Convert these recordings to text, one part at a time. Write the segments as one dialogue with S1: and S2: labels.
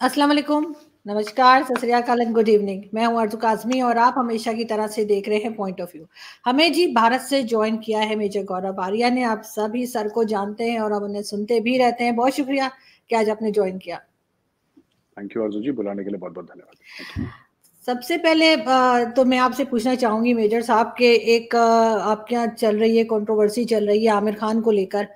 S1: अस्सलाम वालेकुम, नमस्कार, सत श्री अकाल एंड गुड इवनिंग। मैं हूँ अर्ज़ू काज़मी और आप हमेशा की तरह से देख रहे हैं पॉइंट ऑफ व्यू। हमें जी भारत से जॉइन किया है मेजर गौरव आर्या ने। आप सभी सर को जानते हैं और अब उन्हें सुनते भी रहते हैं। बहुत शुक्रिया कि आज आपने जॉइन किया।
S2: थैंक यू अर्जुन जी, बुलाने के लिए बहुत बहुत धन्यवाद। Thank you.
S1: सबसे पहले तो मैं आपसे पूछना चाहूंगी मेजर साहब के एक आपके यहाँ चल रही है कंट्रोवर्सी चल रही है आमिर खान को लेकर।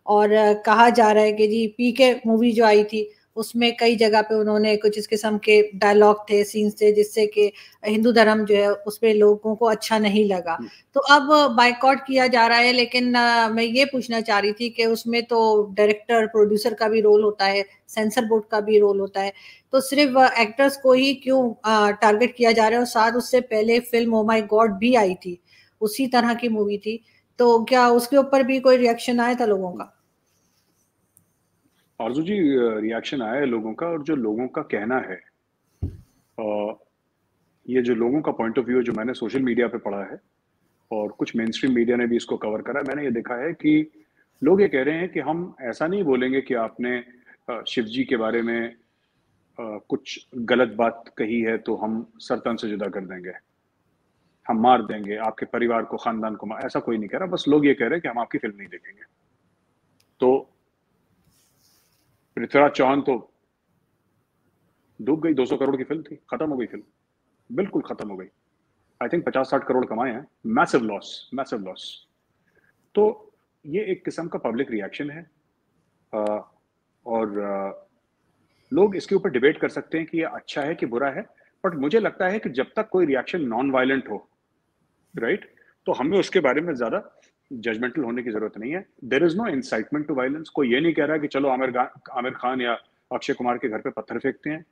S1: और कहा जा रहा है कि जी पीके मूवी जो आई थी उसमें कई जगह पे उन्होंने कुछ इस किस्म के डायलॉग थे, सीन्स थे, जिससे कि हिंदू धर्म जो है उसपे लोगों को अच्छा नहीं लगा। तो अब बायकॉट किया जा रहा है, लेकिन मैं ये पूछना चाह रही थी कि उसमें तो डायरेक्टर प्रोड्यूसर का भी रोल होता है, सेंसर बोर्ड का भी रोल होता है। तो सिर्फ एक्टर्स को ही क्यों टारगेट किया जा रहा है? और साथ उससे पहले फिल्म ओ माय गॉड भी आई थी, उसी तरह की मूवी थी। तो क्या उसके ऊपर भी कोई रिएक्शन आया था लोगों का?
S2: अर्जुन जी, रिएक्शन आया है लोगों का, और जो लोगों का कहना है, ये जो लोगों का पॉइंट ऑफ व्यू है जो मैंने सोशल मीडिया पे पढ़ा है और कुछ मेन स्ट्रीम मीडिया ने भी इसको कवर करा है, मैंने ये देखा है कि लोग ये कह रहे हैं कि हम ऐसा नहीं बोलेंगे कि आपने शिव जी के बारे में कुछ गलत बात कही है तो हम सर तन से जुदा कर देंगे, हम मार देंगे आपके परिवार को, खानदान को मार, ऐसा कोई नहीं कह रहा। बस लोग ये कह रहे हैं कि हम आपकी फिल्म नहीं देखेंगे। तो पृथ्वीराज चौहान तो डूब गई, 200 करोड़ की फिल्म थी, खत्म हो गई फिल्म, बिल्कुल खत्म हो गई। आई थिंक 50-60 करोड़ कमाए हैं, मैसिव लॉस, मैसिव लॉस। तो ये एक किस्म का पब्लिक रिएक्शन है, और लोग इसके ऊपर डिबेट कर सकते हैं कि ये अच्छा है कि बुरा है, बट मुझे लगता है कि जब तक कोई रिएक्शन नॉन वायलेंट हो, राइट, तो हमें उसके बारे में ज्यादा जजमेंटल होने की जरूरत नहीं है। There is no incitement to violence. कोई ये नहीं कह रहा कि चलो आमिर खान या अक्षय कुमार के घर पे पत्थर फेंकते हैं,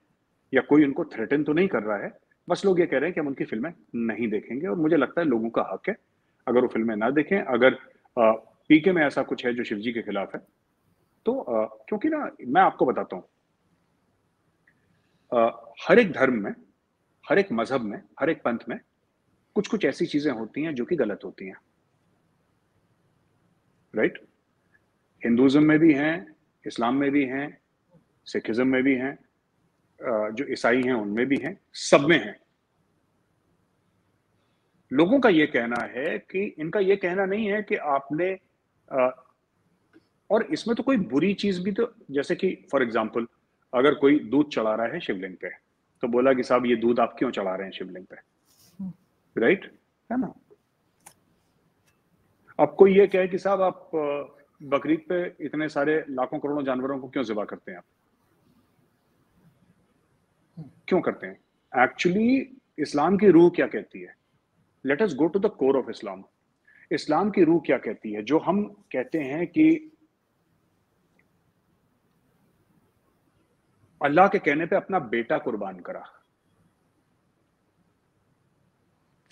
S2: या कोई उनको थ्रेटन तो नहीं कर रहा है। बस लोग ये कह रहे हैं कि हम उनकी फिल्में नहीं देखेंगे, और मुझे लगता है लोगों का हक है अगर वो फिल्में ना देखें। अगर पीके में ऐसा कुछ है जो शिवजी के खिलाफ है, तो क्योंकि ना मैं आपको बताता हूँ, हर एक धर्म में, हर एक मजहब में, हर एक पंथ में कुछ कुछ ऐसी चीजें होती हैं जो कि गलत होती हैं, राइट। हिंदुज्म में भी हैं, इस्लाम में भी हैं, सिखिज्म में भी हैं, जो ईसाई हैं उनमें भी हैं, सब में हैं। लोगों का ये कहना है कि इनका ये कहना नहीं है कि आपने और इसमें तो कोई बुरी चीज भी, तो जैसे कि फॉर एग्जांपल अगर कोई दूध चढ़ा रहा है शिवलिंग पे, तो बोला कि साहब ये दूध आप क्यों चढ़ा रहे हैं शिवलिंग पे, राइट, है ना। अब कोई ये कहे कि साहब आप बकरीद पे इतने सारे लाखों करोड़ों जानवरों को क्यों ज़िबा करते हैं, आप क्यों करते हैं? एक्चुअली इस्लाम की रूह क्या कहती है? Let us go to the core of Islam. इस्लाम की रूह क्या कहती है? जो हम कहते हैं कि अल्लाह के कहने पे अपना बेटा कुर्बान करा,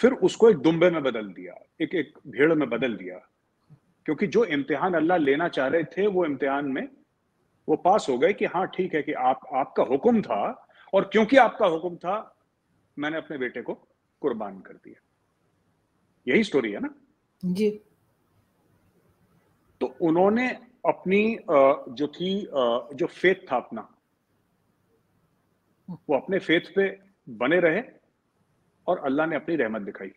S2: फिर उसको एक दुम्बे में बदल दिया, एक एक भेड़ में बदल दिया, क्योंकि जो इम्तिहान अल्लाह लेना चाह रहे थे वो इम्तिहान में वो पास हो गए कि हाँ ठीक है कि आपका हुक्म था, और क्योंकि आपका हुक्म था मैंने अपने बेटे को कुर्बान कर दिया। यही स्टोरी है ना।
S1: जी।
S2: तो उन्होंने अपनी जो थी, जो फेथ था अपना, वो अपने फेथ पे बने रहे, और अल्लाह ने अपनी रहमत दिखाई।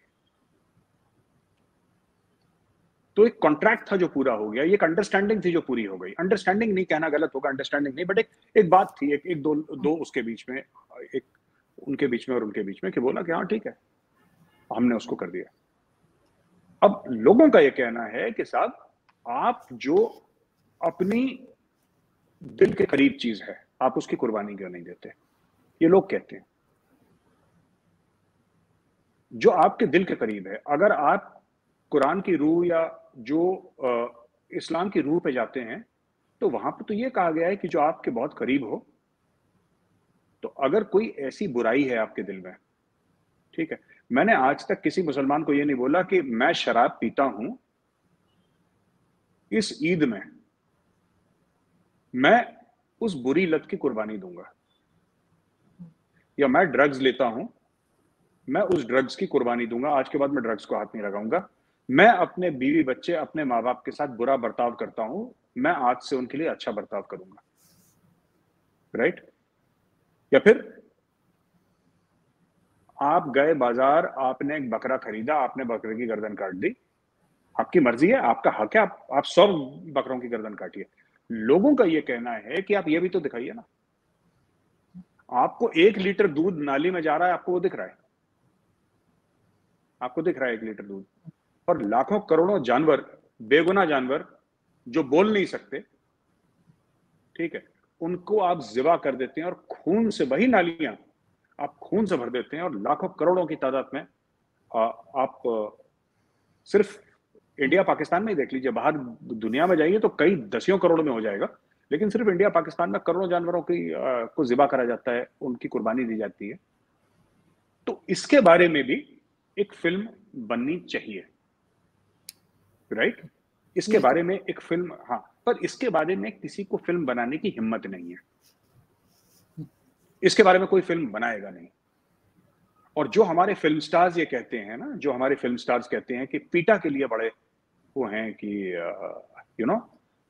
S2: तो एक कॉन्ट्रैक्ट था जो पूरा हो गया, एक अंडरस्टैंडिंग थी जो पूरी हो गई। अंडरस्टैंडिंग नहीं कहना गलत होगा, अंडरस्टैंडिंग नहीं, बट एक बात थी, एक दो उसके बीच में, एक उनके बीच में और उनके बीच में, कि बोला कि हाँ ठीक है, हमने उसको कर दिया। अब लोगों का यह कहना है कि साहब आप जो अपनी दिल के करीब चीज है आप उसकी कुर्बानी क्यों नहीं देते? ये लोग कहते हैं जो आपके दिल के करीब है। अगर आप कुरान की रूह या जो इस्लाम की रूह पे जाते हैं, तो वहां पर तो ये कहा गया है कि जो आपके बहुत करीब हो, तो अगर कोई ऐसी बुराई है आपके दिल में, ठीक है, मैंने आज तक किसी मुसलमान को ये नहीं बोला कि मैं शराब पीता हूं, इस ईद में मैं उस बुरी लत की कुर्बानी दूंगा, या मैं ड्रग्स लेता हूं, मैं उस ड्रग्स की कुर्बानी दूंगा, आज के बाद मैं ड्रग्स को हाथ नहीं लगाऊंगा। मैं अपने बीवी बच्चे, अपने माँ बाप के साथ बुरा बर्ताव करता हूं, मैं आज से उनके लिए अच्छा बर्ताव करूंगा, राइट। या फिर आप गए बाजार, आपने एक बकरा खरीदा, आपने बकरे की गर्दन काट दी, आपकी मर्जी है, आपका हक है, आप 100 बकरों की गर्दन काटिए। लोगों का ये कहना है कि आप ये भी तो दिखाइए ना, आपको 1 लीटर दूध नाली में जा रहा है, आपको वो दिख रहा है, आपको दिख रहा है 1 लीटर दूध, और लाखों करोड़ों जानवर, बेगुनाह जानवर जो बोल नहीं सकते, ठीक है, उनको आप जिबा कर देते हैं और खून से, वही नालियां आप खून से भर देते हैं, और लाखों करोड़ों की तादाद में आप सिर्फ इंडिया पाकिस्तान में ही देख लीजिए, बाहर दुनिया में जाइए तो कई दसियों करोड़ में हो जाएगा, लेकिन सिर्फ इंडिया पाकिस्तान में करोड़ों जानवरों की को जिबा करा जाता है, उनकी कुर्बानी दी जाती है। तो इसके बारे में भी एक फिल्म बननी चाहिए, राइट? इसके बारे में एक फिल्म, हाँ, पर इसके बारे में किसी को फिल्म बनाने की हिम्मत नहीं है, इसके बारे में कोई फिल्म बनाएगा नहीं। और जो हमारे फिल्म स्टार्स ये कहते हैं ना, जो हमारे फिल्म स्टार्स कहते हैं कि पीटा के लिए बड़े वो हैं कि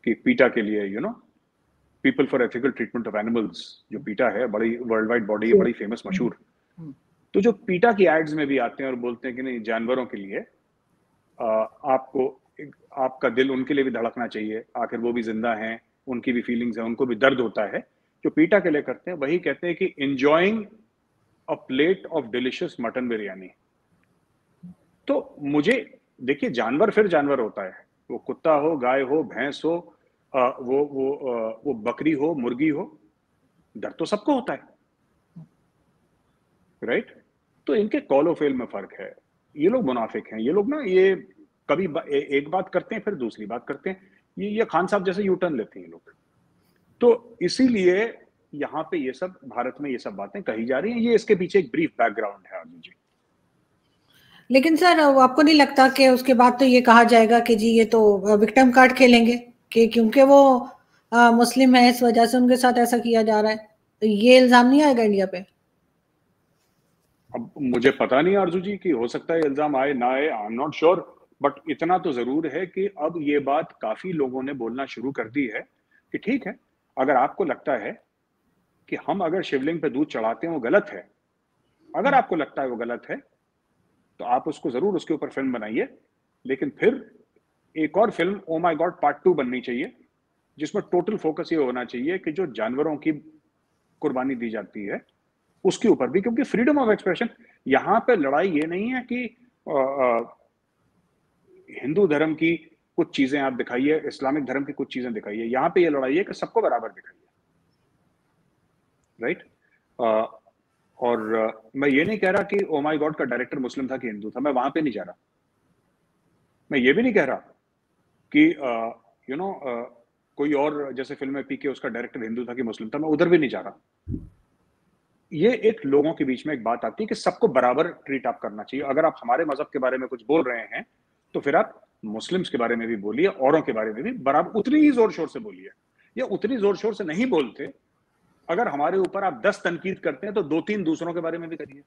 S2: कि पीटा के लिए people for ethical treatment of animals, जो पीटा है, बड़ी वर्ल्ड वाइड बॉडी है, बड़ी फेमस, मशहूर। तो जो पीटा की एड्स में भी आते हैं और बोलते हैं कि नहीं, जानवरों के लिए आपको, आपका दिल उनके लिए भी धड़कना चाहिए, आखिर वो भी जिंदा हैं, उनकी भी फीलिंग्स हैं, उनको भी दर्द होता है। जो पीटा के लिए करते हैं वही कहते हैं कि enjoying a plate of delicious mutton biryani. तो मुझे देखिए, जानवर फिर जानवर होता है, वो कुत्ता हो, गाय हो, भैंस हो, वो बकरी हो, मुर्गी हो, दर्द तो सबको होता है, राइट? तो इनके कॉल ऑफ फेल में फर्क है। ये लोग मुनाफिक हैं, ये लोग ना, ये कभी एक बात करते हैं फिर दूसरी बात करते हैं, ये खान साहब जैसे यू टर्न लेते हैं लोग। तो इसीलिए यहाँ पे ये सब, भारत में ये सब बातें कही जा रही हैं, ये इसके पीछे एक ब्रीफ बैकग्राउंड है अर्जुन जी।
S1: लेकिन सर, आपको नहीं लगता कि उसके बाद तो ये कहा जाएगा कि जी ये तो विक्टिम कार्ड खेलेंगे, कि क्योंकि वो मुस्लिम है इस वजह से उनके साथ ऐसा किया जा रहा है, तो ये इल्जाम नहीं आएगा इंडिया पे?
S2: अब मुझे पता नहीं आरजू जी, कि हो सकता है इल्जाम आए ना आए, आई एम नॉट श्योर, बट इतना तो जरूर है कि अब ये बात काफी लोगों ने बोलना शुरू कर दी है कि ठीक है, अगर आपको लगता है कि हम अगर शिवलिंग पे दूध चढ़ाते हैं वो गलत है, अगर आपको लगता है वो गलत है, तो आप उसको जरूर, उसके ऊपर फिल्म बनाइए, लेकिन फिर एक और film oh my God part 2 बननी चाहिए, जिसमें टोटल फोकस ये होना चाहिए कि जो जानवरों की कुर्बानी दी जाती है उसके ऊपर भी, क्योंकि फ्रीडम ऑफ एक्सप्रेशन, यहां पे लड़ाई ये नहीं है कि हिंदू धर्म की कुछ चीजें आप दिखाइए, इस्लामिक धर्म की कुछ चीजें दिखाइए, यहां पे ये लड़ाई है कि सबको बराबर दिखाइए, राइट? और मैं ये नहीं कह रहा कि ओ माय गॉड का डायरेक्टर मुस्लिम था कि हिंदू था, मैं वहां पे नहीं जा रहा। मैं ये भी नहीं कह रहा कि कोई और, जैसे फिल्म में पीके, उसका डायरेक्टर हिंदू था कि मुस्लिम था, मैं उधर भी नहीं जा रहा। ये एक लोगों के बीच में एक बात आती है कि सबको बराबर ट्रीट आप करना चाहिए। अगर आप हमारे मजहब के बारे में कुछ बोल रहे हैं तो फिर आप मुस्लिम्स के बारे में भी बोलिए, औरों के बारे में भी बराबर उतनी ही जोर शोर से बोलिए, या उतनी जोर शोर से नहीं बोलते, अगर हमारे ऊपर आप 10 तनकीद करते हैं तो 2-3 दूसरों के बारे में भी करिए,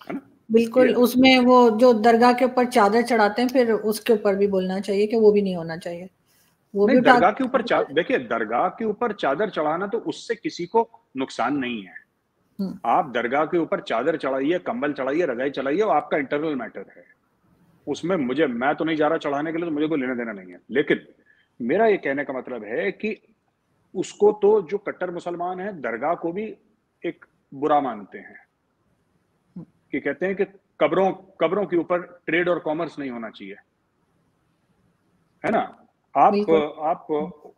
S2: है ना?
S1: बिल्कुल। उसमें वो जो दरगाह के ऊपर चादर चढ़ाते हैं, फिर उसके ऊपर भी बोलना चाहिए कि वो भी नहीं होना चाहिए, वो
S2: नहीं,
S1: भी
S2: दरगाह के ऊपर देखिए, दरगाह के ऊपर चादर चढ़ाना तो उससे किसी को नुकसान नहीं है। आप दरगाह के ऊपर चादर चढ़ाइए, कंबल चढ़ाइए, रजाई चढ़ाइए, वो आपका इंटरनल मैटर है, उसमें मैं तो नहीं जा रहा चढ़ाने के लिए, तो मुझे कोई लेना देना नहीं है। लेकिन मेरा ये कहने का मतलब है कि उसको तो जो कट्टर मुसलमान है, दरगाह को भी एक बुरा मानते हैं, कि कहते हैं कि कब्रों के ऊपर ट्रेड और कॉमर्स नहीं होना चाहिए, है ना? आप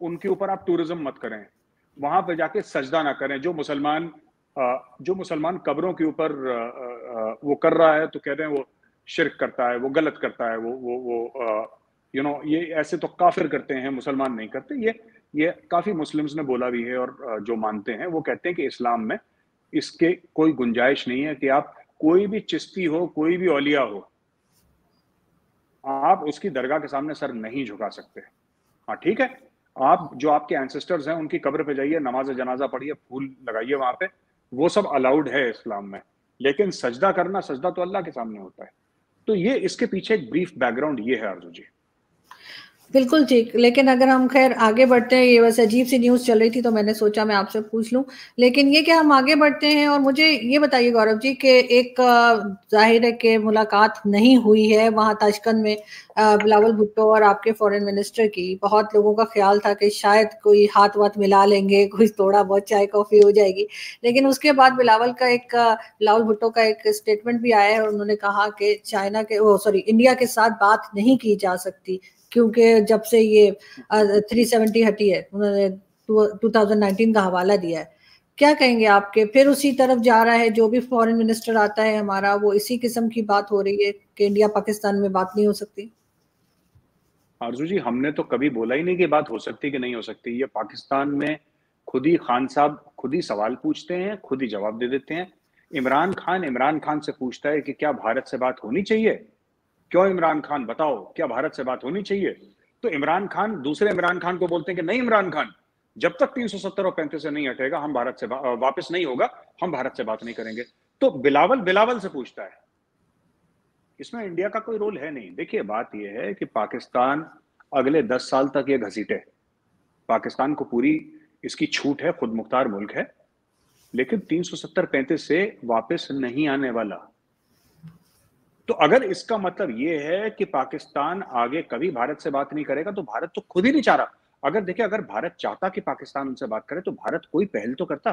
S2: उनके ऊपर आप टूरिज्म मत करें, वहां पे जाके सजदा ना करें। जो मुसलमान कब्रों के ऊपर वो कर रहा है तो कह रहे हैं वो शिर्क करता है, वो गलत करता है, वो ये ऐसे तो काफिर करते हैं, मुसलमान नहीं करते। ये काफी मुस्लिम्स ने बोला भी है, और जो मानते हैं वो कहते हैं कि इस्लाम में इसके कोई गुंजाइश नहीं है कि आप, कोई भी चिश्ती हो, कोई भी औलिया हो, आप उसकी दरगाह के सामने सर नहीं झुका सकते। हाँ ठीक है, आप जो आपके एंसेस्टर्स हैं उनकी कब्र पे जाइए, नमाज जनाजा पढ़िए, फूल लगाइए वहां पे, वो सब अलाउड है इस्लाम में, लेकिन सजदा तो अल्लाह के सामने होता है। तो ये इसके पीछे एक ब्रीफ बैकग्राउंड ये है अर्जुन जी।
S1: बिल्कुल ठीक, लेकिन अगर हम खैर आगे बढ़ते हैं, ये बस अजीब सी न्यूज़ चल रही थी तो मैंने सोचा मैं आपसे पूछ लूँ। लेकिन ये क्या हम आगे बढ़ते हैं और मुझे ये बताइए गौरव जी कि एक ज़ाहिर है कि मुलाकात नहीं हुई है वहाँ ताशकंद में बिलावल भुट्टो और आपके फॉरेन मिनिस्टर की। बहुत लोगों का ख़्याल था कि शायद कोई हाथ-वाथ मिला लेंगे, कुछ थोड़ा बहुत चाय-कॉफ़ी हो जाएगी। लेकिन उसके बाद बिलावल भुट्टो का एक स्टेटमेंट भी आया है और उन्होंने कहा कि चाइना के ओह सॉरी इंडिया के साथ बात नहीं की जा सकती। क्योंकि जब से ये 370 हटी है उन्होंने 2019 का हवाला दिया है। क्या कहेंगे आपके फिर उसी तरफ जा रहा है जो भी फॉरेन मिनिस्टर आता है हमारा वो इसी किस्म की बात हो रही है कि इंडिया पाकिस्तान में बात नहीं हो सकती।
S2: आरजू जी, हमने तो कभी बोला ही नहीं कि बात हो सकती कि नहीं हो सकती। ये पाकिस्तान में खुद ही खान साहब खुद ही सवाल पूछते हैं, खुद ही जवाब दे देते हैं। इमरान खान से पूछता है कि क्या भारत से बात होनी चाहिए। क्यों इमरान खान बताओ, क्या भारत से बात होनी चाहिए। तो इमरान खान दूसरे इमरान खान को बोलते हैं कि नहीं इमरान खान, जब तक 370 और 35 से नहीं हटेगा हम भारत से वापस नहीं होगा, हम भारत से बात नहीं करेंगे। तो बिलावल बिलावल से पूछता है। इसमें इंडिया का कोई रोल है नहीं। देखिए, बात यह है कि पाकिस्तान अगले 10 साल तक ये घसीटे। पाकिस्तान को पूरी इसकी छूट है, खुद मुख्तार मुल्क है, लेकिन 370-35 से वापस नहीं आने वाला। तो अगर इसका मतलब ये है कि पाकिस्तान आगे कभी भारत से बात नहीं करेगा, तो भारत तो खुद ही नहीं चाह रहा। अगर देखिए, अगर भारत चाहता कि पाकिस्तान उनसे बात करे तो भारत कोई पहल तो करता।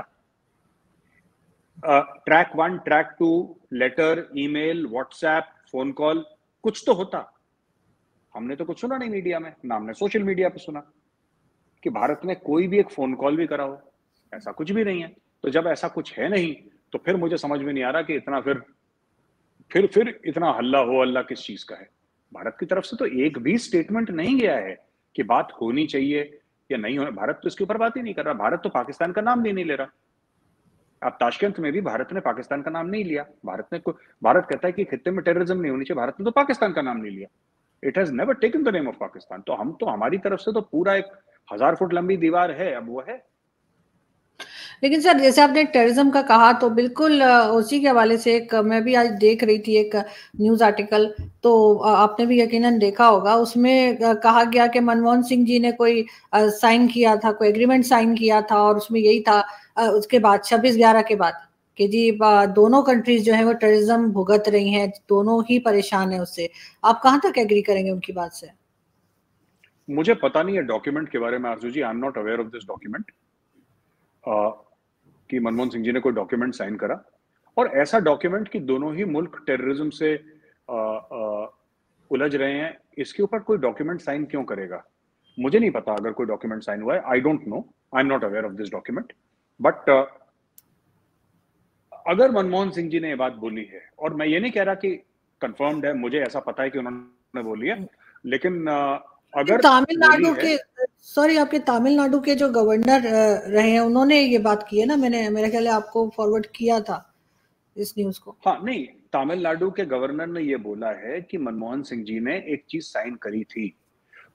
S2: Track 1, track 2, letter, email, WhatsApp, phone call, कुछ तो होता। हमने तो कुछ सुना नहीं मीडिया में, ना हमने सोशल मीडिया पे सुना कि भारत ने कोई भी एक फोन कॉल भी करा हो। ऐसा कुछ भी नहीं है। तो जब ऐसा कुछ है नहीं, तो फिर मुझे समझ में नहीं आ रहा कि इतना फिर इतना हल्ला हो अल्लाह किस चीज का है। भारत की तरफ से तो एक भी स्टेटमेंट नहीं गया है कि बात होनी चाहिए या नहीं होना। भारत तो इसके ऊपर बात ही नहीं कर रहा। भारत तो पाकिस्तान का नाम भी नहीं ले रहा। अब ताशकंद में भी भारत ने पाकिस्तान का नाम नहीं लिया। भारत कहता है कि खित्ते में टेररिज्म नहीं होनी चाहिए, भारत ने तो पाकिस्तान का नाम नहीं लिया। It has never taken the name of Pakistan. तो हम तो हमारी तरफ से तो पूरा एक 1000 फुट लंबी दीवार है, अब वो है।
S1: लेकिन सर जैसे आपने टेररिज्म का कहा तो बिल्कुल उसी के हवाले से एक मैं भी आज देख रही थी एक न्यूज़ आर्टिकल। तो आपने भी यकीनन देखा होगा उसमें कहा गया कि मनमोहन सिंह जी ने कोई साइन किया था, कोई एग्रीमेंट साइन किया था और उसमें यही था उसके बाद 26/11 के बाद कि जी दोनों कंट्रीज जो है वो टेररिज्म भुगत रही हैं, दोनों ही परेशान है उससे। आप कहाँ तक एग्री करेंगे उनकी बात से?
S2: मुझे पता नहीं है डॉक्यूमेंट के बारे में Arzoo ji, I am not aware of this document कि मनमोहन सिंह जी ने कोई डॉक्यूमेंट साइन करा। और ऐसा डॉक्यूमेंट कि दोनों ही मुल्क टेररिज्म से उलझ रहे हैं, इसके ऊपर कोई डॉक्यूमेंट साइन क्यों करेगा। मुझे नहीं पता अगर कोई डॉक्यूमेंट साइन हुआ है। I don't know, I am not aware of this document. But अगर मनमोहन सिंह जी ने ये बात बोली है, और मैं ये नहीं कह रहा कि कंफर्म्ड है, मुझे ऐसा पता है कि उन्होंने बोली है, लेकिन अगर बोली
S1: तमिलनाडु
S2: है।
S1: के सॉरी आपके तमिलनाडु के जो गवर्नर रहे हैं उन्होंने ये बात की है ना, मैंने मेरा ख्याल है आपको फॉरवर्ड किया था इस न्यूज को।
S2: हाँ, नहीं, तमिलनाडु के गवर्नर ने ये बोला है कि मनमोहन सिंह जी ने एक चीज साइन करी थी।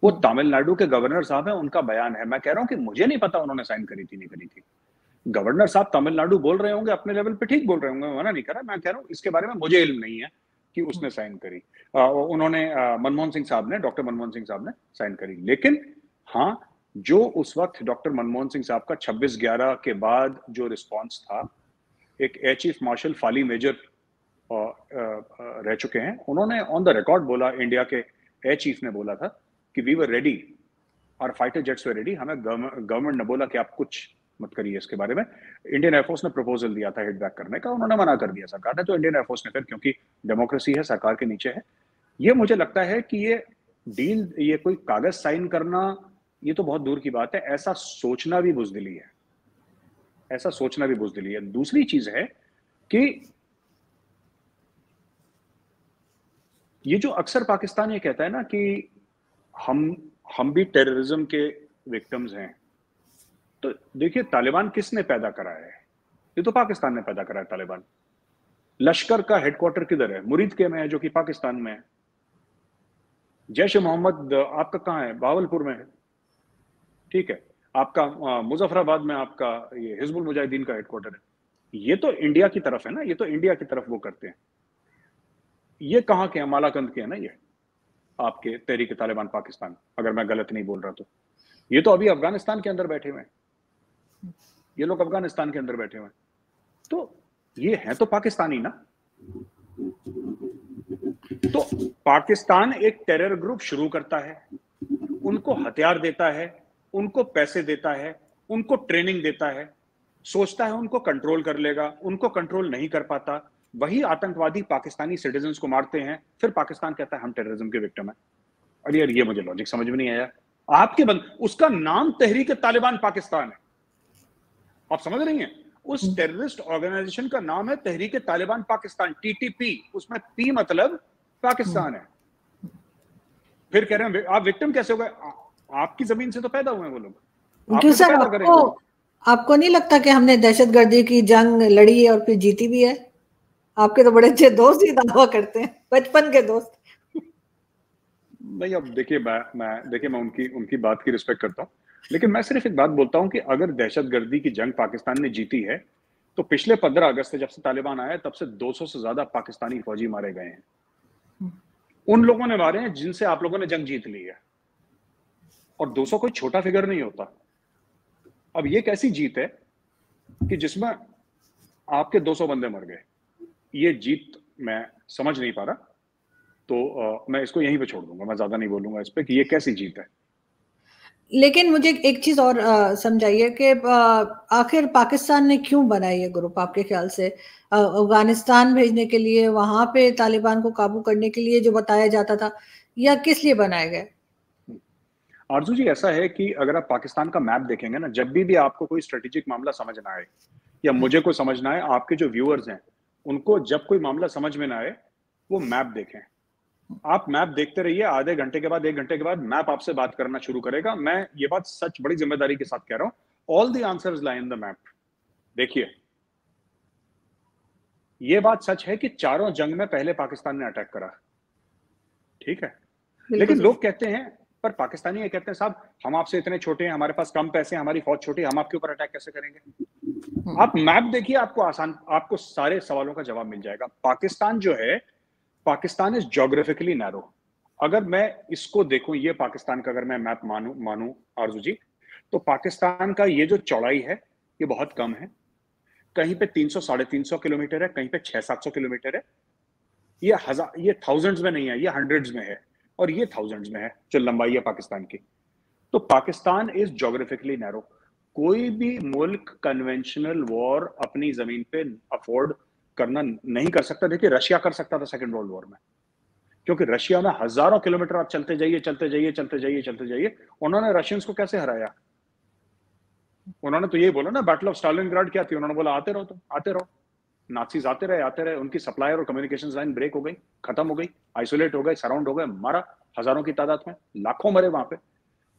S2: वो तमिलनाडु के गवर्नर साहब है, उनका बयान है। मैं कह रहा हूं कि मुझे नहीं पता उन्होंने साइन करी थी नहीं करी थी। गवर्नर साहब तमिलनाडु बोल रहे होंगे अपने लेवल पे, ठीक बोल रहे होंगे, मैं मना नहीं कर रहा। मैं कह रहा हूँ इसके बारे में मुझे इल्म नहीं है कि उसने साइन करी। उन्होंने मनमोहन सिंह साहब ने, डॉक्टर मनमोहन सिंह साहब ने साइन करी। लेकिन हाँ, जो उस वक्त डॉक्टर मनमोहन सिंह साहब का 26/11 के बाद जो रिस्पॉन्स था, एक air chief marshal Fali Major रह चुके हैं, उन्होंने ऑन द रिकॉर्ड बोला, इंडिया के एयर चीफ ने बोला था कि वी वर रेडी, और फाइटर जेट्स वर रेडी। हमें गवर्नमेंट ने बोला कि आप कुछ मत करिए इसके बारे में। इंडियन एयरफोर्स ने प्रपोजल दिया था हिट बैक करने का, उन्होंने मना कर दिया सरकार ने। तो इंडियन एयरफोर्स ने फिर, क्योंकि डेमोक्रेसी है, सरकार के नीचे है, ये मुझे लगता है कि ये डील, ये कोई कागज साइन करना, ये तो बहुत दूर की बात है। ऐसा सोचना भी बुजदिली है, ऐसा सोचना भी बुजदिली है। दूसरी चीज है कि ये जो अक्सर पाकिस्तान ये कहता है ना कि हम भी टेररिज्म के विक्टिम्स हैं। तो देखिए, तालिबान किसने पैदा करा है? ये तो पाकिस्तान ने पैदा करा है तालिबान। लश्कर का हेडक्वार्टर किधर है? मुरीदके में है, जो कि पाकिस्तान में है। जैश ए मोहम्मद आपका कहाँ है? बहावलपुर में है, ठीक है। आपका मुजफ्फराबाद में आपका ये हिजबुल मुजाहिदीन का हेडक्वार्टर है। ये तो इंडिया की तरफ है ना, ये तो इंडिया की तरफ वो करते हैं। ये कहाँ के हैं? मालाकंद के हैं ना ये। आपके तहरीक तालिबान पाकिस्तान, अगर मैं गलत नहीं बोल रहा तो। ये तो अभी अफगानिस्तान के अंदर बैठे हुए हैं, ये लोग अफगानिस्तान के अंदर बैठे हुए हैं, तो ये है तो पाकिस्तानी ना। तो पाकिस्तान एक टेरर ग्रुप शुरू करता है, उनको हथियार देता है, उनको पैसे देता है, उनको ट्रेनिंग देता है, सोचता है उनको कंट्रोल कर लेगा, उनको कंट्रोल नहीं कर पाता, वही आतंकवादी पाकिस्तानी सिटीजन्स को मारते हैं, फिर पाकिस्तान कहता है हम टेररिज्म के विक्टिम हैं। अरे यार, ये मुझे लॉजिक समझ में नहीं आया। आपके उसका नाम तहरीक तालिबान पाकिस्तान है, आप समझ रही हैं? उस टेररिस्ट ऑर्गेनाइजेशन का नाम है तहरीक तालिबान पाकिस्तान, टीटीपी, उसमें पी मतलब पाकिस्तान है। फिर कह रहे हैं आप विक्टिम कैसे हो गए? आपकी जमीन से तो पैदा हुए हैं वो लोग,
S1: क्यों सर, आपको नहीं लगता कि हमने दहशतगर्दी की जंग लड़ी है और फिर जीती भी है? आपके तो बड़े अच्छे दोस्त ही दावा करते हैं, बचपन के दोस्त।
S2: नहीं, अब देखिए, मैं उनकी बात की रिस्पेक्ट करता हूँ, लेकिन मैं सिर्फ एक बात बोलता हूँ कि अगर दहशतगर्दी की जंग पाकिस्तान ने जीती है, तो पिछले 15 अगस्त से जब से तालिबान आया तब से 200 से ज्यादा पाकिस्तानी फौजी मारे गए हैं। उन लोगों ने मारे हैं जिनसे आप लोगों ने जंग जीत ली है, और 200 कोई छोटा फिगर नहीं होता। अब ये कैसी जीत है कि जिसमें आपके 200 बंदे मर गए? ये जीत मैं समझ नहीं पा रहा, तो मैं इसको यहीं पे छोड़ दूंगा, मैं ज्यादा नहीं बोलूंगा इस पे कि ये कैसी जीत है।
S1: लेकिन मुझे एक चीज और समझाइए कि आखिर पाकिस्तान ने क्यों बनाया ये ग्रुप आपके ख्याल से? अफगानिस्तान भेजने के लिए, वहां पे तालिबान को काबू करने के लिए जो बताया जाता था, या किस लिए बनाए गए?
S2: आरजू जी, ऐसा है कि अगर आप पाकिस्तान का मैप देखेंगे ना, जब भी आपको कोई स्ट्रेटेजिक मामला समझ ना आए, या मुझे कोई समझना है, आपके जो व्यूअर्स हैं उनको जब कोई मामला समझ में ना आए, वो मैप देखें। आप मैप देखते रहिए, आधे घंटे के बाद, 1 घंटे के बाद मैप आपसे बात करना शुरू करेगा। मैं ये बात सच बड़ी जिम्मेदारी के साथ कह रहा हूं, all the answers lie in the map. देखिए, ये बात सच है कि चारों जंग में पहले पाकिस्तान ने अटैक करा, ठीक है, लेकिन लोग कहते हैं, पर पाकिस्तानी ये कहते हैं साहब हम आपसे इतने छोटे हैं, हमारे पास कम पैसे हैं, हमारी फौज छोटी है, हम आपके ऊपर अटैक कैसे करेंगे? आप मैप देखिए, आपको सारे सवालों का जवाब मिल जाएगा। पाकिस्तान जो है, पाकिस्तान इज ज्योग्राफिकली नैरो। अगर मैं इसको देखूं, ये पाकिस्तान का अगर मैं मैप मानूं आरजू जी, तो पाकिस्तान का ये जो चौड़ाई है ये बहुत कम है। कहीं पे 300 350 किलोमीटर है, कहीं पे 600-700 किलोमीटर है। ये थाउजेंड्स में नहीं है, ये हंड्रेड्स में है, और ये थाउजेंड्स में है जो लंबाई है पाकिस्तान की। तो पाकिस्तान इज ज्योग्राफिकली नैरो। कोई भी मुल्क कन्वेंशनल वॉर अपनी जमीन पे अफोर्ड करना नहीं कर सकता। देखिए, रशिया कर सकता था सेकेंड वर्ल्ड वॉर में, क्योंकि रशिया में हजारों किलोमीटर आप चलते जाइए, चलते जाइए, चलते जाइए, चलते जाइए। उन्होंने रशियंस को कैसे हराया? उन्होंने तो यही बोला ना, बैटल ऑफ स्टालिनग्राड क्या थी? उन्होंने बोला आते रहो, तुम आते रहो। नाजीज आते रहे, उनकी सप्लायर और कम्युनिकेशन लाइन ब्रेक हो गई, खत्म हो गई, आइसोलेट हो गए, सराउंड हो गए, मारा हजारों की तादाद में, लाखों मरे वहां पे।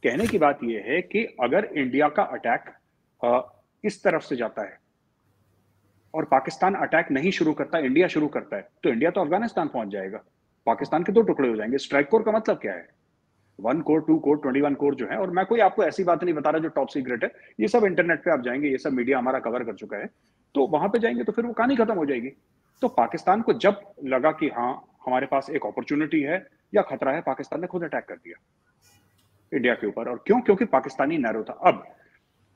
S2: कहने की बात यह है कि अगर इंडिया का अटैक इस तरफ से जाता है और पाकिस्तान अटैक नहीं शुरू करता, इंडिया शुरू करता है, तो इंडिया तो अफगानिस्तान पहुंच जाएगा, पाकिस्तान के 2 टुकड़े हो जाएंगे। स्ट्राइक कोर का मतलब क्या है? 1 कोर, 2 कोर, 21 कोर जो है। और मैं कोई आपको ऐसी बात नहीं बता रहा जो टॉप सीक्रेट है, ये सब इंटरनेट पे आप जाएंगे, ये सब मीडिया हमारा कवर कर चुका है, तो वहां पे जाएंगे तो फिर वो कहानी खत्म हो जाएगी। तो पाकिस्तान को जब लगा कि हाँ हमारे पास एक अपॉर्चुनिटी है या खतरा है, पाकिस्तान ने खुद अटैक कर दिया इंडिया के ऊपर। और क्यों? क्योंकि पाकिस्तानी नैरो था। अब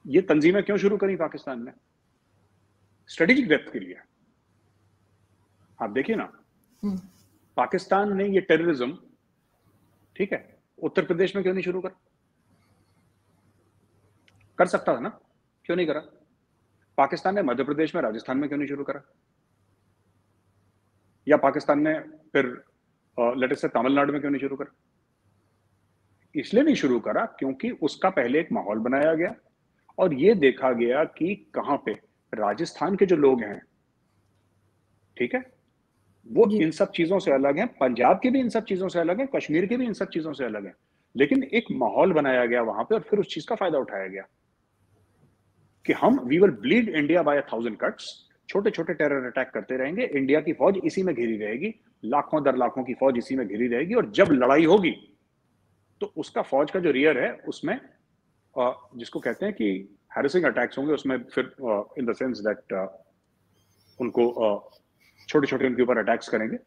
S2: ये तंजीमें क्यों शुरू करी पाकिस्तान ने? स्ट्रेटेजिक डेप्थ के लिए। आप देखिए ना, पाकिस्तान ने ये टेररिज्म, ठीक है, उत्तर प्रदेश में क्यों नहीं शुरू कर सकता था ना, क्यों नहीं करा? पाकिस्तान ने मध्य प्रदेश में, राजस्थान में क्यों नहीं शुरू करा? या पाकिस्तान ने फिर लेट अस से तमिलनाडु में क्यों नहीं शुरू करा? इसलिए नहीं शुरू करा क्योंकि उसका पहले एक माहौल बनाया गया और ये देखा गया कि कहां पे राजस्थान के जो लोग हैं, ठीक है, वो इन सब चीजों से अलग हैं, पंजाब के भी इन सब चीजों से अलग हैं, कश्मीर के भी इन सब चीजों से अलग हैं। लेकिन एक माहौल बनाया गया वहां पे और फिर उस चीज का फायदा उठाया गया कि हम we will bleed India by 1000 cuts. छोटे छोटे टेरर अटैक करते रहेंगे, इंडिया की फौज इसी में घिरी रहेगी, लाखों दर लाखों की फौज इसी में घिरी रहेगी, और जब लड़ाई होगी तो उसका फौज का जो रियर है उसमें जिसको कहते हैं कि हैरेसिंग अटैक्स होंगे, उसमें फिर इन द सेंस दैट उनको छोटे छोटे उनके ऊपर अटैक्स करेंगे,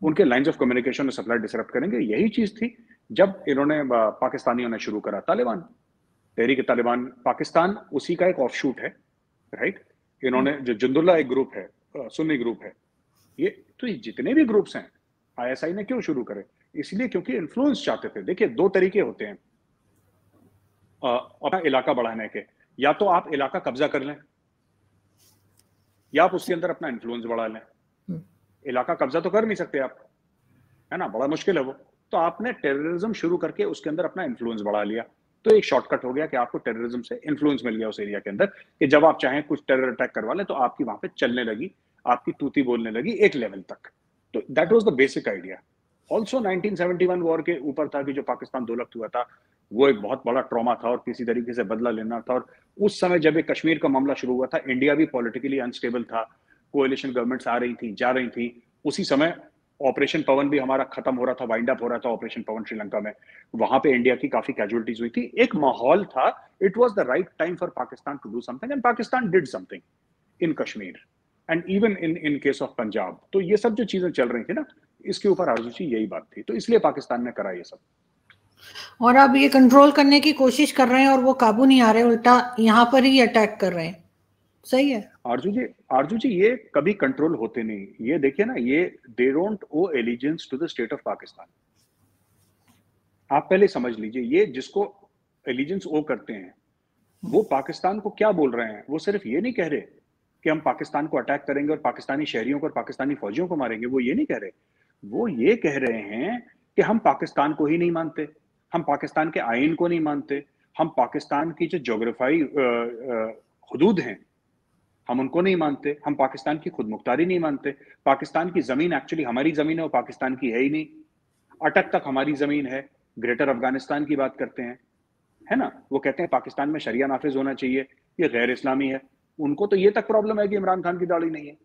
S2: उनके लाइंस ऑफ कम्युनिकेशन और सप्लाई डिसरप्ट करेंगे। यही चीज थी जब इन्होंने पाकिस्तानियों ने शुरू करा तालिबान, तहरीक तालिबान। पाकिस्तान उसी का एक ऑफशूट है, राइट। इन्होंने जो जुंदुल्ला एक ग्रुप है, सुन्नी ग्रुप है, ये तो जितने भी ग्रुप्स हैं आईएसआई ने क्यों शुरू करे? इसलिए क्योंकि इन्फ्लुएंस चाहते थे। देखिए, दो तरीके होते हैं अपना इलाका बढ़ाने के। या तो आप इलाका कब्जा कर लें, या आप उसके अंदर अपना इन्फ्लुएंस बढ़ा लें। इलाका कब्जा तो कर नहीं सकते आप, है ना, बड़ा मुश्किल है वो। तो आपने टेररिज्म शुरू करके उसके अंदर अपना इन्फ्लुएंस बढ़ा लिया, तो एक शॉर्टकट हो गया कि आपको टेररिज्म से इन्फ्लुएंस मिल गया उस एरिया के अंदर, कि जब आप चाहें कुछ टेरर अटैक करवा लें तो आपकी वहां पे चलने लगी, आपकी तूती बोलने लगी एक लेवल तक। तो that was the basic idea. Also 1971 war के ऊपर था कि जो पाकिस्तान दो लख्त हुआ था, वो एक बहुत बड़ा ट्रॉमा था और किसी तरीके से बदला लेना था। और उस समय जब एक कश्मीर का मामला शुरू हुआ था, इंडिया भी पॉलिटिकली अनस्टेबल था, कोएलिशन गवर्नमेंट्स आ रही थी, जा रही थी। उसी समय ऑपरेशन पवन भी हमारा खत्म हो रहा था, वाइंड अप हो रहा था ऑपरेशन पवन श्रीलंका में। वहां पे इंडिया की काफी कैजुअलिटीज हुई थी, एक माहौल था। It was the right time for Pakistan to do something, and Pakistan did something in Kashmir and even in case of Punjab. तो ये सब जो चीजें चल रही थी ना, इसके ऊपर आरजूची यही बात थी, तो इसलिए पाकिस्तान ने करा ये सब।
S1: और अब ये कंट्रोल करने की कोशिश कर रहे हैं और वो काबू नहीं आ रहे, उल्टा यहाँ पर ही अटैक कर रहे हैं। सही है
S2: आरजू जी ये कभी कंट्रोल होते नहीं। ये देखिए ना, ये they don't owe allegiance to the state of Pakistan. आप पहले समझ लीजिए, ये जिसको एलिजेंस ओ करते हैं वो पाकिस्तान को क्या बोल रहे हैं। वो सिर्फ ये नहीं कह रहे कि हम पाकिस्तान को अटैक करेंगे और पाकिस्तानी शहरियों को और पाकिस्तानी फौजियों को मारेंगे, वो ये नहीं कह रहे। वो ये कह रहे हैं कि हम पाकिस्तान को ही नहीं मानते, हम पाकिस्तान के आइन को नहीं मानते, हम पाकिस्तान की जो जोग्राफाई हदूद हैं हम उनको नहीं मानते, हम पाकिस्तान की खुद मुख्तारी नहीं मानते, पाकिस्तान की जमीन एक्चुअली हमारी जमीन है, वो पाकिस्तान की है ही नहीं, अटक तक हमारी जमीन है, ग्रेटर अफगानिस्तान की बात करते हैं, है ना। वो कहते हैं पाकिस्तान में शरिया नाफिज होना चाहिए, ये गैर इस्लामी है। उनको तो ये तक प्रॉब्लम है कि इमरान खान की दाढ़ी नहीं है।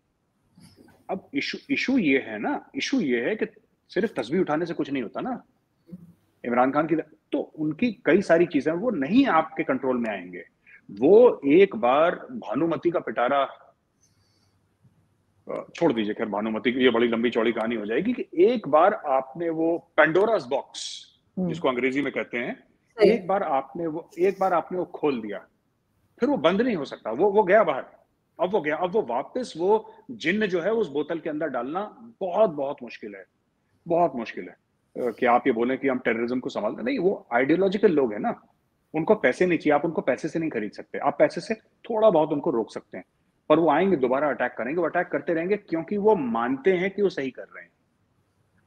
S2: अब इशू ये है ना, इशू ये है कि सिर्फ तस्बीह उठाने से कुछ नहीं होता ना। इमरान खान की तो उनकी कई सारी चीजें वो नहीं आपके कंट्रोल में आएंगे। वो एक बार भानुमति का पिटारा छोड़ दीजिए, खैर भानुमति की ये बड़ी लंबी चौड़ी कहानी हो जाएगी कि एक बार आपने वो पेंडोरास बॉक्स जिसको अंग्रेजी में कहते हैं, एक बार आपने वो खोल दिया, फिर वो बंद नहीं हो सकता। वो गया बाहर, अब वो गया, अब वो वापस वो जिन्न जो है उस बोतल के अंदर डालना बहुत बहुत मुश्किल है, बहुत मुश्किल है। कि आप ये बोलें कि हम टेररिज्म को संभालते नहीं, वो आइडियोलॉजिकल लोग हैं ना, उनको पैसे नहीं चाहिए, आप उनको पैसे से नहीं खरीद सकते। आप पैसे से थोड़ा बहुत उनको रोक सकते हैं, पर वो आएंगे दोबारा अटैक करेंगे, वो अटैक करते रहेंगे क्योंकि वो मानते हैं कि वो सही कर रहे हैं।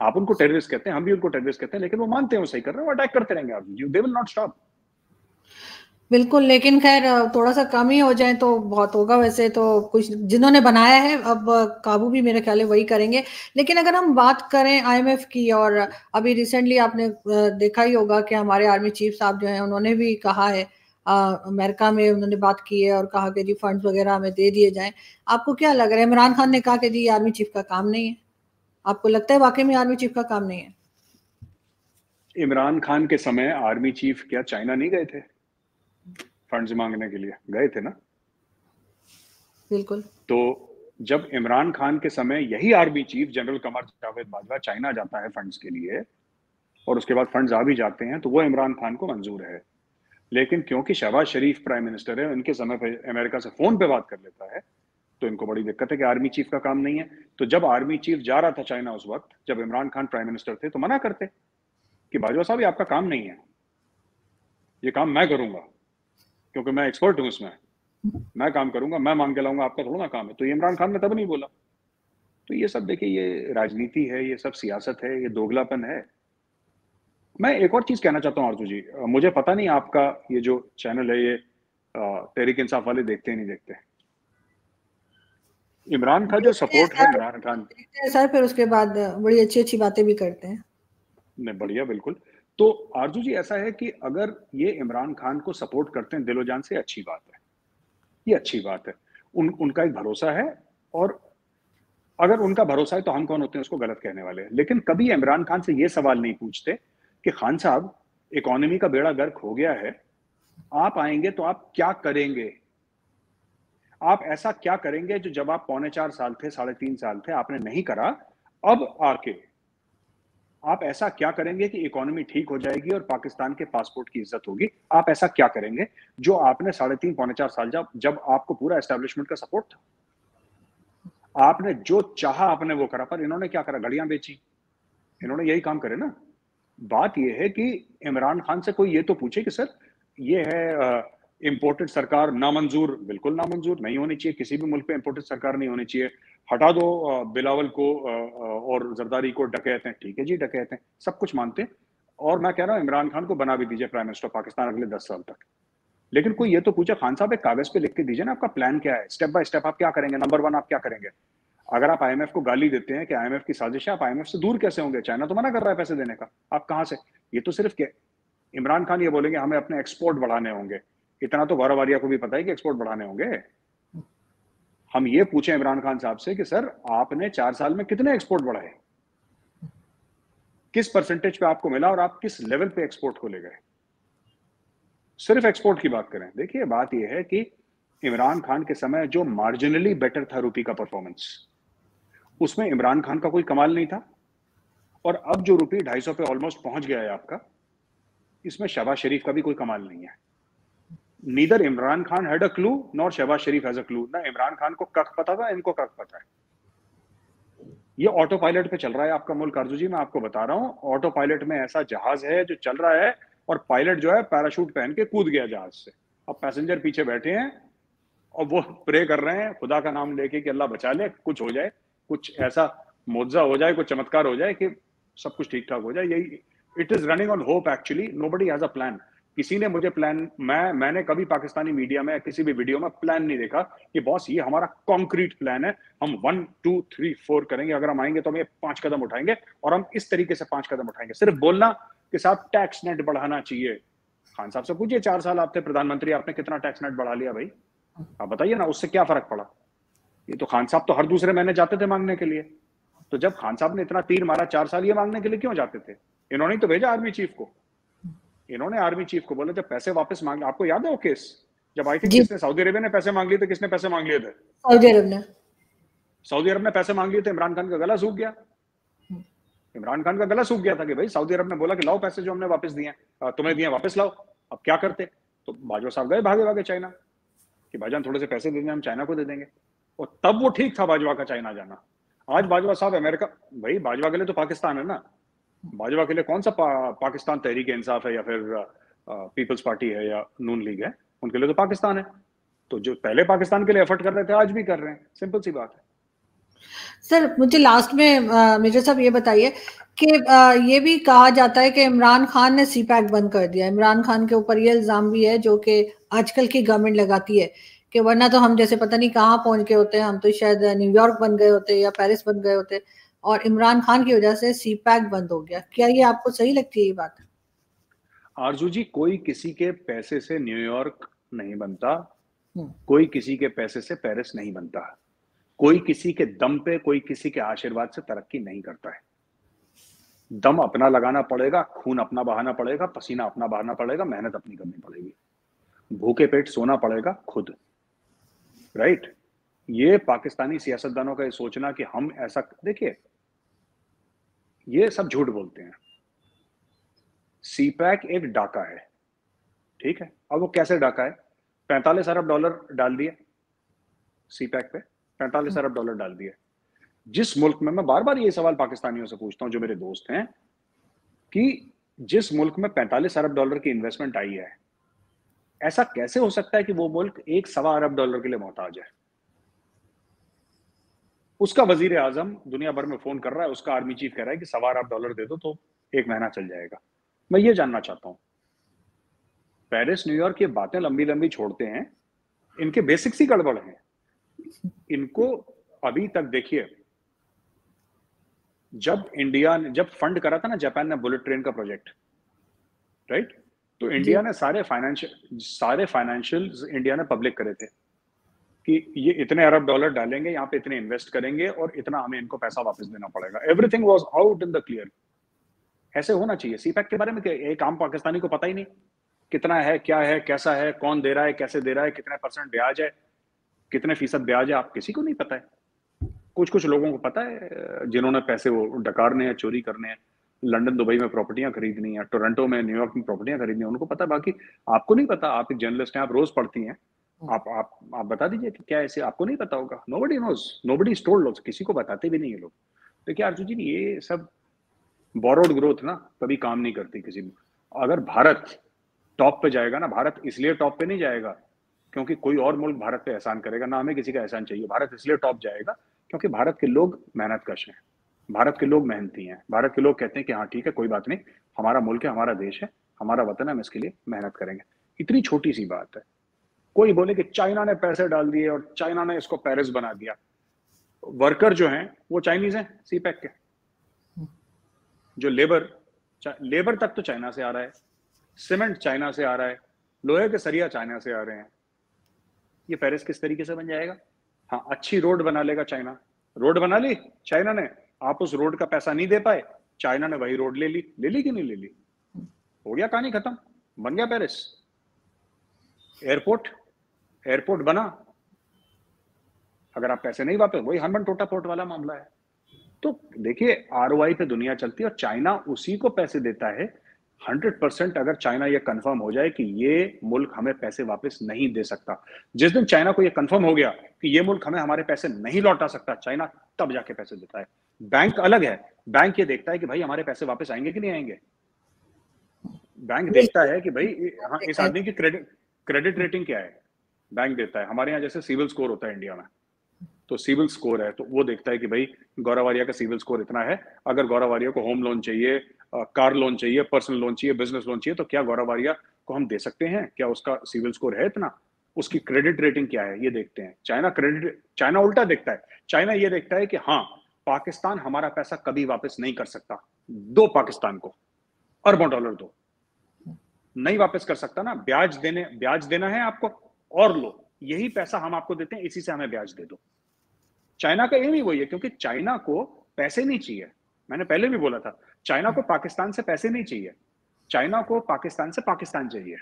S2: आप उनको टेररिस्ट कहते हैं, हम भी उनको टेररिस्ट कहते हैं, लेकिन वो मानते हैं वो सही कर रहे हैं, वो अटैक करते रहेंगे। आप दे विल नॉट स्टॉप।
S1: बिल्कुल, लेकिन खैर थोड़ा सा कम ही हो जाए तो बहुत होगा। वैसे तो कुछ जिन्होंने बनाया है अब काबू भी मेरे ख्याल है वही करेंगे। लेकिन अगर हम बात करें आईएमएफ की, और अभी रिसेंटली आपने देखा ही होगा कि हमारे आर्मी चीफ साहब जो हैं उन्होंने भी कहा है, अमेरिका में उन्होंने बात की है और कहा कि जी फंड्स वगैरह हमें दे दिए जाएं। आपको क्या लग रहा है? इमरान खान ने कहा कि जी आर्मी चीफ का काम नहीं है। आपको लगता है वाकई में आर्मी चीफ का काम नहीं है?
S2: इमरान खान के समय आर्मी चीफ क्या चाइना नहीं गए थे फंड्स मांगने के लिए? गए थे ना।
S1: बिल्कुल।
S2: तो जब इमरान खान के समय यही army chief general Qamar Javed Bajwa China जाता है फंड्स के लिए, और उसके बाद फंड्स आ भी जाते हैं, तो वो इमरान खान को मंजूर है। लेकिन क्योंकि शहबाज शरीफ प्राइम मिनिस्टर है, उनके समय पे अमेरिका से फोन पे बात कर लेता है, तो इनको बड़ी दिक्कत है कि आर्मी चीफ का काम नहीं है। तो जब आर्मी चीफ जा रहा था चाइना उस वक्त, जब इमरान खान प्राइम मिनिस्टर थे, तो मना करते कि बाजवा साहब ये आपका काम नहीं है, ये काम मैं करूंगा क्योंकि मैं एक्सपर्ट हूं इसमें, मैं काम करूंगा, मैं मांग के लाऊंगा, आपका थोड़ा ना काम है। तो ये इमरान खान ने तब नहीं बोला। तो ये सब देखिए, ये राजनीति है, ये सब सियासत है, ये दोगलापन है। मैं एक और चीज कहना चाहता हूँ आरजू जी, मुझे पता नहीं आपका ये जो चैनल है ये तहरीक इंसाफ वाले देखते हैं नहीं देखते? इमरान का जो सपोर्ट है, इमरान खान
S1: सर फिर उसके बाद बड़ी अच्छी अच्छी बातें भी करते हैं।
S2: नहीं, बढ़िया, बिल्कुल। तो आरजू जी ऐसा है कि अगर ये इमरान खान को सपोर्ट करते हैं दिलो जान से, अच्छी बात है, ये अच्छी बात है। उनका एक भरोसा है, और अगर उनका भरोसा है तो हम कौन होते हैं उसको गलत कहने वाले। लेकिन कभी इमरान खान से ये सवाल नहीं पूछते कि खान साहब इकोनॉमी का बेड़ा गर्क हो गया है, आप आएंगे तो आप क्या करेंगे, आप ऐसा क्या करेंगे जो जब आप 3.25 साल थे, 3.5 साल थे, आपने नहीं करा, अब आके आप ऐसा क्या करेंगे कि इकोनॉमी ठीक हो जाएगी और पाकिस्तान के पासपोर्ट की इज्जत होगी? आप ऐसा क्या करेंगे जो आपने 3.5 पौने 4 साल जब जब आपको पूरा एस्टेब्लिशमेंट का सपोर्ट था? आपने जो चाहा आपने वो करा, पर इन्होंने क्या करा? घड़ियां बेची। इन्होंने यही काम करे ना। बात ये है कि इमरान खान से कोई ये तो पूछे कि सर ये है इम्पोर्टेड सरकार नामंजूर, बिल्कुल नामंजूर नहीं होनी चाहिए, किसी भी मुल्क पे इम्पोर्टेड सरकार नहीं होनी चाहिए। हटा दो बिलावल को और जरदारी को, डकैत हैं, ठीक है जी डकैत हैं, सब कुछ मानते हैं। और मैं कह रहा हूँ इमरान खान को बना भी दीजिए प्राइम मिनिस्टर पाकिस्तान अगले 10 साल तक। लेकिन कोई ये तो पूछे खान साहब एक कागज पे लिख के दीजिए ना आपका प्लान क्या है, स्टेप बाय स्टेप आप क्या करेंगे, नंबर 1 आप क्या करेंगे। अगर आप आईएमएफ को गाली देते हैं कि आईएमएफ की साजिश है, आप आईएमएफ से दूर कैसे होंगे? चाइना तो मना कर रहा है पैसे देने का, आप कहां से? ये तो सिर्फ इमरान खान ये बोलेंगे हमें अपने एक्सपोर्ट बढ़ाने होंगे। इतना तो वारावारिया को भी पता है कि एक्सपोर्ट बढ़ाने होंगे। हम ये पूछे इमरान खान साहब से कि सर आपने 4 साल में कितने एक्सपोर्ट बढ़ाए, किस परसेंटेज पे आपको मिला और आप किस लेवल पे एक्सपोर्ट को ले गए? सिर्फ एक्सपोर्ट की बात करें। देखिए बात यह है कि इमरान खान के समय जो मार्जिनली बेटर था रुपी का परफॉर्मेंस, उसमें इमरान खान का कोई कमाल नहीं था। और अब जो रुपी 250 पे ऑलमोस्ट पहुंच गया है आपका, इसमें शहबाज शरीफ का भी कोई कमाल नहीं है। Neither Imran Khan had a clue nor Shahbaz Sharif has a clue. ना इमरान खान को कख पता था, इनको कख पता है। ये ऑटो पायलट पे चल रहा है आपका मुल्क आरजू जी, मैं आपको बता रहा हूं। ऑटो पायलट में ऐसा जहाज है जो चल रहा है और पायलट जो है पैराशूट पहन के कूद गया जहाज से। अब पैसेंजर पीछे बैठे हैं और वो प्रे कर रहे हैं खुदा का नाम लेके कि अल्लाह बचा ले, कुछ हो जाए, कुछ ऐसा मुआवजा हो जाए, कुछ चमत्कार हो जाए कि सब कुछ ठीक ठाक हो जाए। यही it is running on hope actually, nobody has a plan. किसी ने मुझे प्लान, मैंने कभी पाकिस्तानी मीडिया में किसी भी वीडियो में प्लान नहीं देखा कि बॉस ये हमारा कॉन्क्रीट प्लान है, हम 1 2 3 4 करेंगे, अगर हम आएंगे तो हम ये 5 कदम उठाएंगे और हम इस तरीके से 5 कदम उठाएंगे। सिर्फ बोलना कि साहब टैक्स नेट बढ़ाना चाहिए। खान साहब से पूछिए 4 साल आप थे प्रधानमंत्री, आपने कितना टैक्स नेट बढ़ा लिया भाई? आप बताइए ना, उससे क्या फर्क पड़ा? ये तो खान साहब तो हर दूसरे महीने जाते थे मांगने के लिए। तो जब खान साहब ने इतना तीर मारा 4 साल, ये मांगने के लिए क्यों जाते थे? इन्होंने तो भेजा आर्मी चीफ को, इन्होंने आर्मी चीफ को बोला जब पैसे वापस मांग, आपको याद है वो केस जब आई थिंक
S1: जी,
S2: किसने सऊदी अरेबिया ने पैसे मांग लिए थे, किसने पैसे मांग लिए थे?
S1: सऊदी अरब ने।
S2: सऊदी अरब ने पैसे मांग लिए थे, इमरान खान का गला सूख गया। इमरान खान का गला सूख गया था कि भाई सऊदी अरब ने बोला कि लाओ पैसे जो हमने वापस दिए, तुम्हें दिए वापस लाओ। अब क्या करते? तो बाजवा साहब गए भागे भागे चाइना कि भाईजान थोड़े से पैसे दे दें, हम चाइना को दे देंगे। और तब वो ठीक था बाजवा का चाइना जाना। आज बाजवा साहब अमेरिका, भाई बाजवा के लिए तो पाकिस्तान है ना, बाजवा के लिए कौन सा पाकिस्तान तहरीक इंसाफ है या फिर पीपल्स पार्टी है या नून लीग है? उनके लिए तो पाकिस्तान है। तो जो पहले पाकिस्तान के लिए एफर्ट कर रहे थे आज भी कर रहे हैं, सिंपल सी बात है।
S1: सर मुझे लास्ट में मेजर साहब ये बताइए कि ये भी कहा जाता है कि इमरान खान ने सी पैक बंद कर दिया। इमरान खान के ऊपर ये इल्जाम भी है जो कि आजकल की गवर्नमेंट लगाती है कि वरना तो हम जैसे पता नहीं कहाँ पहुंच गए होते हैं, हम तो शायद न्यूयॉर्क बन गए होते या पेरिस बन गए होते, और इमरान खान की वजह से सी पैक बंद हो गया। क्या ये आपको सही लगती है ये बात?
S2: आरजू जी, कोई किसी के पैसे से न्यूयॉर्क नहीं बनता,
S1: हम्म।
S2: कोई किसी के पैसे से पेरिस नहीं बनता, कोई किसी के दम पे, कोई किसी के आशीर्वाद से तरक्की नहीं करता है। दम अपना लगाना पड़ेगा, खून अपना बहाना पड़ेगा, पसीना अपना बहाना पड़ेगा, मेहनत अपनी करनी पड़ेगी, भूखे पेट सोना पड़ेगा खुद। राइट? ये पाकिस्तानी सियासतदानों का ये सोचना कि हम ऐसा, देखिए ये सब झूठ बोलते हैं। सीपैक एक डाका है, ठीक है? अब वो कैसे डाका है? 45 अरब डॉलर डाल दिए सीपैक पे, 45 अरब डॉलर डाल दिए। जिस मुल्क में, मैं बार बार ये सवाल पाकिस्तानियों से पूछता हूं जो मेरे दोस्त हैं, कि जिस मुल्क में 45 अरब डॉलर की इन्वेस्टमेंट आई है, ऐसा कैसे हो सकता है कि वो मुल्क 1 सवा अरब डॉलर के लिए मोहताज है? उसका वजीर आजम दुनिया भर में फोन कर रहा है, उसका आर्मी चीफ कह रहा है कि 1 सवा अरब डॉलर दे दो तो 1 महीना चल जाएगा। मैं ये जानना चाहता हूं, पेरिस न्यूयॉर्क ये बातें लंबी लंबी छोड़ते हैं, इनके बेसिक्स ही गड़बड़ हैं। इनको अभी तक देखिए, जब इंडिया ने जब फंड करा था ना जापान ने बुलेट ट्रेन का प्रोजेक्ट, राइट? तो इंडिया
S1: जी।
S2: ने सारे फाइनेंशियल्स इंडिया ने पब्लिक करे थे कि ये इतने अरब डॉलर डालेंगे, यहाँ पे इतने इन्वेस्ट करेंगे और इतना हमें इनको पैसा वापस देना पड़ेगा। Everything was out in the clear. ऐसे होना चाहिए। सीपैक के बारे में एक आम पाकिस्तानी को पता ही नहीं कितना है, क्या है, कैसा है, कौन दे रहा है, कैसे दे रहा है, कितने परसेंट ब्याज है, कितने फीसद ब्याज है, आप किसी को नहीं पता है। कुछ कुछ लोगों को पता है जिन्होंने पैसे वो डकारने हैं, चोरी करने हैं, लंदन दुबई में प्रॉपर्टियां खरीदनी है, टोरंटो में न्यूयॉर्क में प्रॉपर्टियां खरीदनी है, उनको पता। बाकी आपको नहीं पता, आप एक जर्नलिस्ट हैं, आप रोज पढ़ती हैं, आप बता दीजिए कि क्या ऐसे आपको नहीं पता होगा। Nobody knows, nobody is told, किसी को बताते भी नहीं है लोग। देखिए अर्जुन जी, ये सब बोरोड ग्रोथ ना कभी काम नहीं करती किसी में। अगर भारत टॉप पे जाएगा ना, भारत इसलिए टॉप पे नहीं जाएगा क्योंकि कोई और मुल्क भारत पे एहसान करेगा, ना हमें किसी का एहसान चाहिए। भारत इसलिए टॉप जाएगा क्योंकि भारत के लोग मेहनतकश हैं, भारत के लोग मेहनती हैं, भारत के लोग कहते हैं कि हाँ ठीक है कोई बात नहीं, हमारा मुल्क है, हमारा देश है, हमारा वतन है, हम इसके लिए मेहनत करेंगे। इतनी छोटी सी बात है। कोई बोले कि चाइना ने पैसे डाल दिए और चाइना ने इसको पेरिस बना दिया। वर्कर जो हैं वो चाइनीज हैं, सीपैक के। जो लेबर तक तो चाइना से आ रहा है, सीमेंट चाइना से आ रहा है, लोहे के सरिया चाइना से आ रहे हैं। ये पेरिस किस तरीके से बन जाएगा? हाँ, अच्छी रोड बना लेगा चाइना, रोड बना ली चाइना ने, आप उस रोड का पैसा नहीं दे पाए, चाइना ने वही रोड ले ली कि नहीं ले ली, हो गया कहानी खत्म, बन गया पेरिस। एयरपोर्ट बना, अगर आप पैसे नहीं वापस, वही हरमन टोटा पोर्ट वाला मामला है। तो देखिए आरओआई पे दुनिया चलती है और चाइना उसी को पैसे देता है। 100% अगर चाइना ये कंफर्म हो जाए कि ये मुल्क हमें पैसे वापस नहीं दे सकता, जिस दिन चाइना को ये कंफर्म हो गया कि ये मुल्क हमें हमारे पैसे नहीं लौटा सकता, चाइना तब जाके पैसे देता है। बैंक अलग है, बैंक ये देखता है कि भाई हमारे पैसे वापस आएंगे कि नहीं आएंगे। बैंक देखता है कि भाई हाँ, इस आदमी की क्रेडिट रेटिंग क्या है, बैंक देता है। हमारे यहाँ जैसे सिविल स्कोर होता है इंडिया में, तो सिविल स्कोर है, तो वो देखता है कि भाई गौरव आर्या का सिविल स्कोर इतना है, अगर गौरव आर्या को होम लोन चाहिए, कार लोन चाहिए, पर्सनल लोन चाहिए, बिजनेस लोन चाहिए, तो क्या गौरव आर्या को हम दे सकते हैं, क्या उसका सिविल स्कोर है इतना, उसकी क्रेडिट रेटिंग क्या है, ये देखते हैं। चाइना उल्टा देखता है, चाइना ये देखता है कि हाँ पाकिस्तान हमारा पैसा कभी वापस नहीं कर सकता, दो पाकिस्तान को अरबों डॉलर दो, नहीं वापस कर सकता ना, ब्याज देना है आपको और लो, यही पैसा हम आपको देते हैं, इसी से हमें ब्याज दे दो। चाइना का एम ही वही है, क्योंकि चाइना को पैसे नहीं चाहिए। मैंने पहले भी बोला था, चाइना को पाकिस्तान से पैसे नहीं चाहिए, चाइना को पाकिस्तान से पाकिस्तान चाहिए।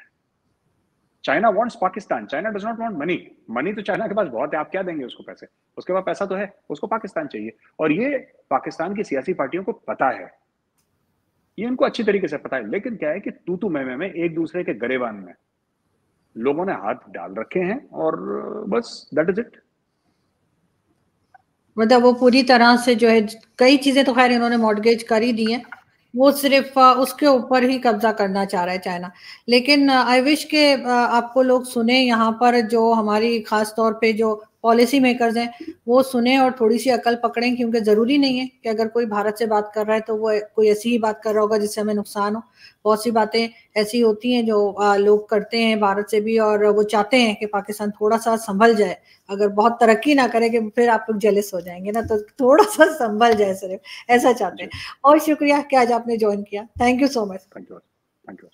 S2: China wants Pakistan, China does not want money. Money तो चाइना के पास बहुत है, आप क्या देंगे उसको पैसे, उसके पास पैसा तो है, उसको पाकिस्तान चाहिए। और ये पाकिस्तान की सियासी पार्टियों को पता है, ये इनको अच्छी तरीके से पता है। लेकिन क्या है कि तू मैं एक दूसरे के गरेबान में लोगों ने हाथ डाल रखे हैं और बस दैट इज इट।
S1: मतलब वो पूरी तरह से जो है, कई चीजें तो खैर इन्होंने मॉर्गेज कर ही दी हैं, वो सिर्फ उसके ऊपर ही कब्जा करना चाह रहा है चाइना। लेकिन आई विश के आपको लोग सुने, यहाँ पर जो हमारी खास तौर पे जो पॉलिसी मेकर्स हैं वो सुने और थोड़ी सी अकल पकड़ें, क्योंकि जरूरी नहीं है कि अगर कोई भारत से बात कर रहा है तो वो कोई ऐसी ही बात कर रहा होगा जिससे हमें नुकसान हो। बहुत सी बातें ऐसी होती हैं जो लोग करते हैं भारत से भी, और वो चाहते हैं कि पाकिस्तान थोड़ा सा संभल जाए, अगर बहुत तरक्की ना करे कि फिर आप लोग जेलस हो जाएंगे ना, तो थोड़ा सा संभल जाए, सिर्फ ऐसा चाहते हैं। और शुक्रिया कि आज आपने ज्वाइन किया, thank you so much.
S2: Thank you.